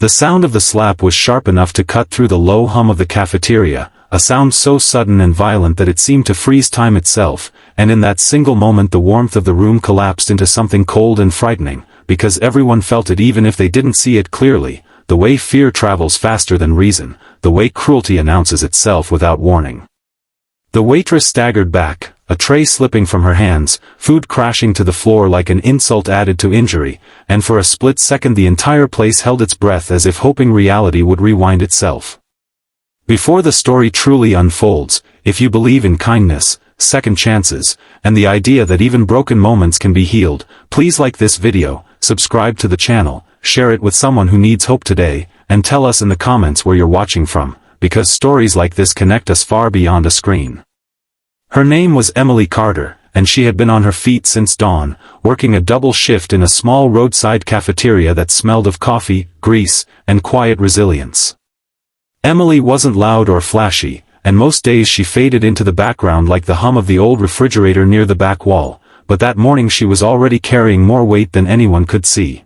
The sound of the slap was sharp enough to cut through the low hum of the cafeteria, a sound so sudden and violent that it seemed to freeze time itself, and in that single moment the warmth of the room collapsed into something cold and frightening, because everyone felt it even if they didn't see it clearly, the way fear travels faster than reason, the way cruelty announces itself without warning. The waitress staggered back, a tray slipping from her hands, food crashing to the floor like an insult added to injury, and for a split second the entire place held its breath as if hoping reality would rewind itself. Before the story truly unfolds, if you believe in kindness, second chances, and the idea that even broken moments can be healed, please like this video, subscribe to the channel, share it with someone who needs hope today, and tell us in the comments where you're watching from, because stories like this connect us far beyond a screen. Her name was Emily Carter, and she had been on her feet since dawn, working a double shift in a small roadside cafeteria that smelled of coffee, grease, and quiet resilience. Emily wasn't loud or flashy, and most days she faded into the background like the hum of the old refrigerator near the back wall, but that morning she was already carrying more weight than anyone could see.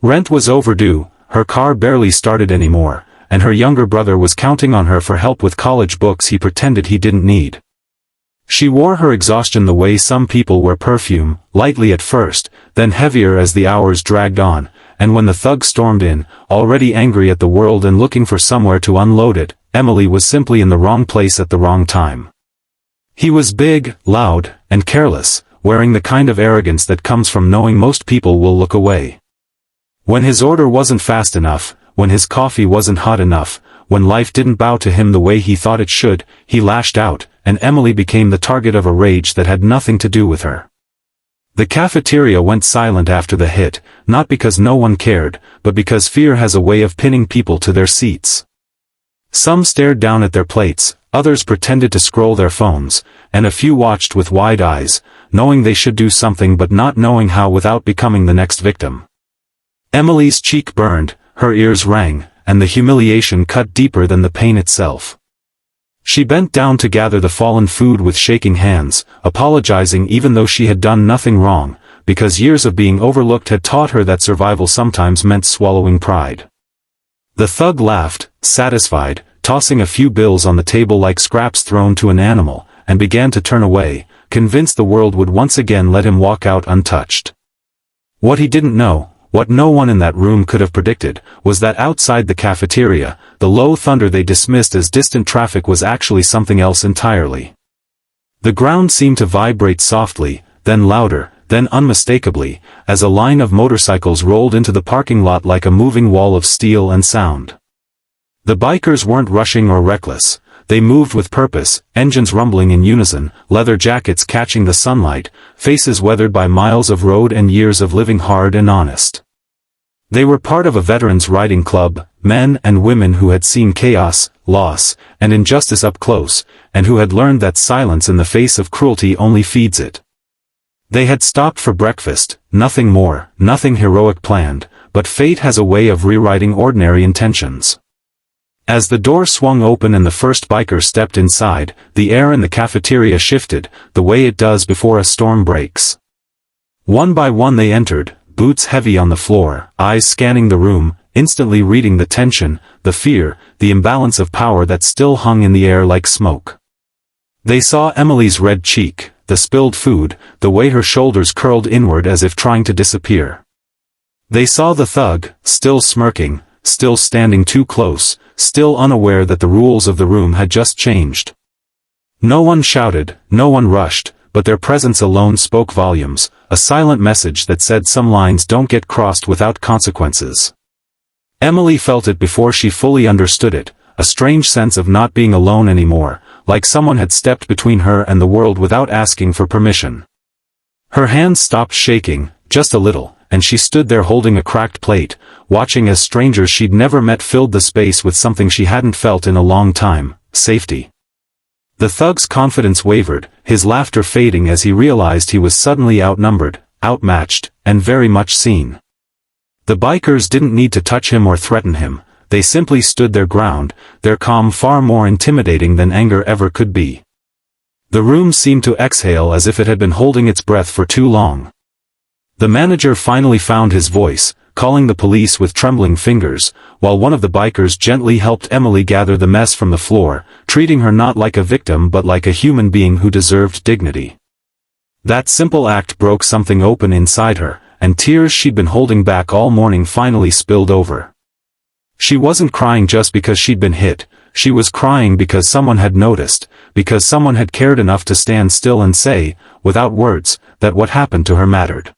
Rent was overdue, her car barely started anymore, and her younger brother was counting on her for help with college books he pretended he didn't need. She wore her exhaustion the way some people wear perfume, lightly at first, then heavier as the hours dragged on, and when the thug stormed in, already angry at the world and looking for somewhere to unload it, Emily was simply in the wrong place at the wrong time. He was big, loud, and careless, wearing the kind of arrogance that comes from knowing most people will look away. When his order wasn't fast enough, when his coffee wasn't hot enough, when life didn't bow to him the way he thought it should, he lashed out, and Emily became the target of a rage that had nothing to do with her. The cafeteria went silent after the hit, not because no one cared, but because fear has a way of pinning people to their seats. Some stared down at their plates, others pretended to scroll their phones, and a few watched with wide eyes, knowing they should do something but not knowing how without becoming the next victim. Emily's cheek burned, her ears rang, and the humiliation cut deeper than the pain itself. She bent down to gather the fallen food with shaking hands, apologizing even though she had done nothing wrong, because years of being overlooked had taught her that survival sometimes meant swallowing pride. The thug laughed, satisfied, tossing a few bills on the table like scraps thrown to an animal, and began to turn away, convinced the world would once again let him walk out untouched. What he didn't know, what no one in that room could have predicted, was that outside the cafeteria, the low thunder they dismissed as distant traffic was actually something else entirely. The ground seemed to vibrate softly, then louder, then unmistakably, as a line of motorcycles rolled into the parking lot like a moving wall of steel and sound. The bikers weren't rushing or reckless. They moved with purpose, engines rumbling in unison, leather jackets catching the sunlight, faces weathered by miles of road and years of living hard and honest. They were part of a veterans riding club, men and women who had seen chaos, loss, and injustice up close, and who had learned that silence in the face of cruelty only feeds it. They had stopped for breakfast, nothing more, nothing heroic planned, but fate has a way of rewriting ordinary intentions. As the door swung open and the first biker stepped inside, the air in the cafeteria shifted, the way it does before a storm breaks. One by one they entered, boots heavy on the floor, eyes scanning the room, instantly reading the tension, the fear, the imbalance of power that still hung in the air like smoke. They saw Emily's red cheek, the spilled food, the way her shoulders curled inward as if trying to disappear. They saw the thug, still smirking, still standing too close, still unaware that the rules of the room had just changed. No one shouted, no one rushed, but their presence alone spoke volumes, a silent message that said some lines don't get crossed without consequences. Emily felt it before she fully understood it, a strange sense of not being alone anymore, like someone had stepped between her and the world without asking for permission. Her hands stopped shaking, just a little, and she stood there holding a cracked plate, watching as strangers she'd never met filled the space with something she hadn't felt in a long time, safety. The thug's confidence wavered, his laughter fading as he realized he was suddenly outnumbered, outmatched, and very much seen. The bikers didn't need to touch him or threaten him, they simply stood their ground, their calm far more intimidating than anger ever could be. The room seemed to exhale as if it had been holding its breath for too long. The manager finally found his voice, calling the police with trembling fingers, while one of the bikers gently helped Emily gather the mess from the floor, treating her not like a victim but like a human being who deserved dignity. That simple act broke something open inside her, and tears she'd been holding back all morning finally spilled over. She wasn't crying just because she'd been hit, she was crying because someone had noticed, because someone had cared enough to stand still and say, without words, that what happened to her mattered.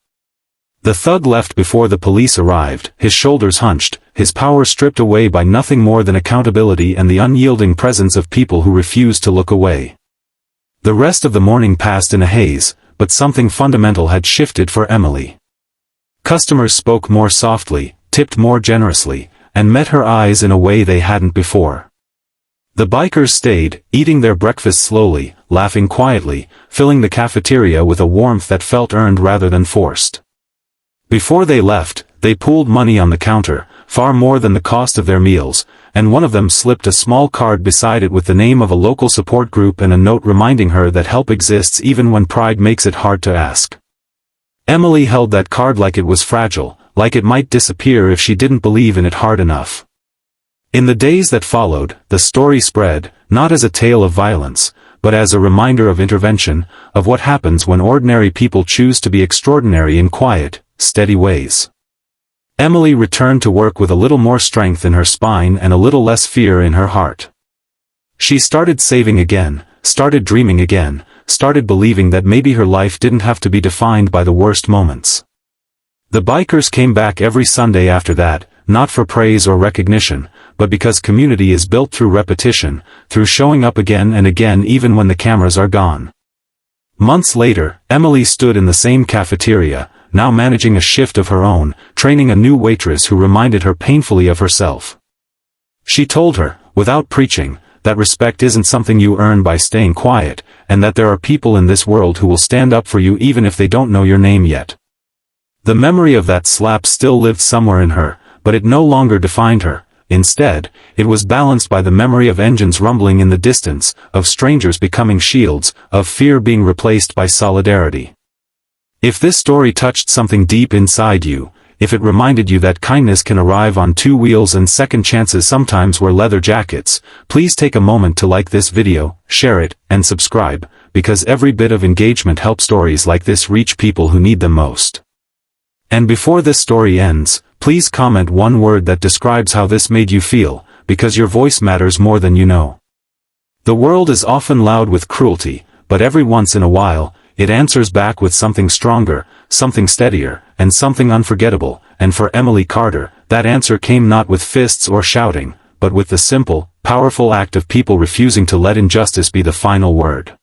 The thug left before the police arrived, his shoulders hunched, his power stripped away by nothing more than accountability and the unyielding presence of people who refused to look away. The rest of the morning passed in a haze, but something fundamental had shifted for Emily. Customers spoke more softly, tipped more generously, and met her eyes in a way they hadn't before. The bikers stayed, eating their breakfast slowly, laughing quietly, filling the cafeteria with a warmth that felt earned rather than forced. Before they left, they pooled money on the counter, far more than the cost of their meals, and one of them slipped a small card beside it with the name of a local support group and a note reminding her that help exists even when pride makes it hard to ask. Emily held that card like it was fragile, like it might disappear if she didn't believe in it hard enough. In the days that followed, the story spread, not as a tale of violence, but as a reminder of intervention, of what happens when ordinary people choose to be extraordinary in quiet, steady ways. Emily returned to work with a little more strength in her spine and a little less fear in her heart. She started saving again, started dreaming again, started believing that maybe her life didn't have to be defined by the worst moments. The bikers came back every Sunday after that, not for praise or recognition, but because community is built through repetition, through showing up again and again even when the cameras are gone. Months later, Emily stood in the same cafeteria, now managing a shift of her own, training a new waitress who reminded her painfully of herself. She told her, without preaching, that respect isn't something you earn by staying quiet, and that there are people in this world who will stand up for you even if they don't know your name yet. The memory of that slap still lived somewhere in her, but it no longer defined her. Instead, it was balanced by the memory of engines rumbling in the distance, of strangers becoming shields, of fear being replaced by solidarity. If this story touched something deep inside you, if it reminded you that kindness can arrive on two wheels and second chances sometimes wear leather jackets, please take a moment to like this video, share it, and subscribe, because every bit of engagement helps stories like this reach people who need them most. And before this story ends, please comment one word that describes how this made you feel, because your voice matters more than you know. The world is often loud with cruelty, but every once in a while, it answers back with something stronger, something steadier, and something unforgettable, and for Emily Carter, that answer came not with fists or shouting, but with the simple, powerful act of people refusing to let injustice be the final word.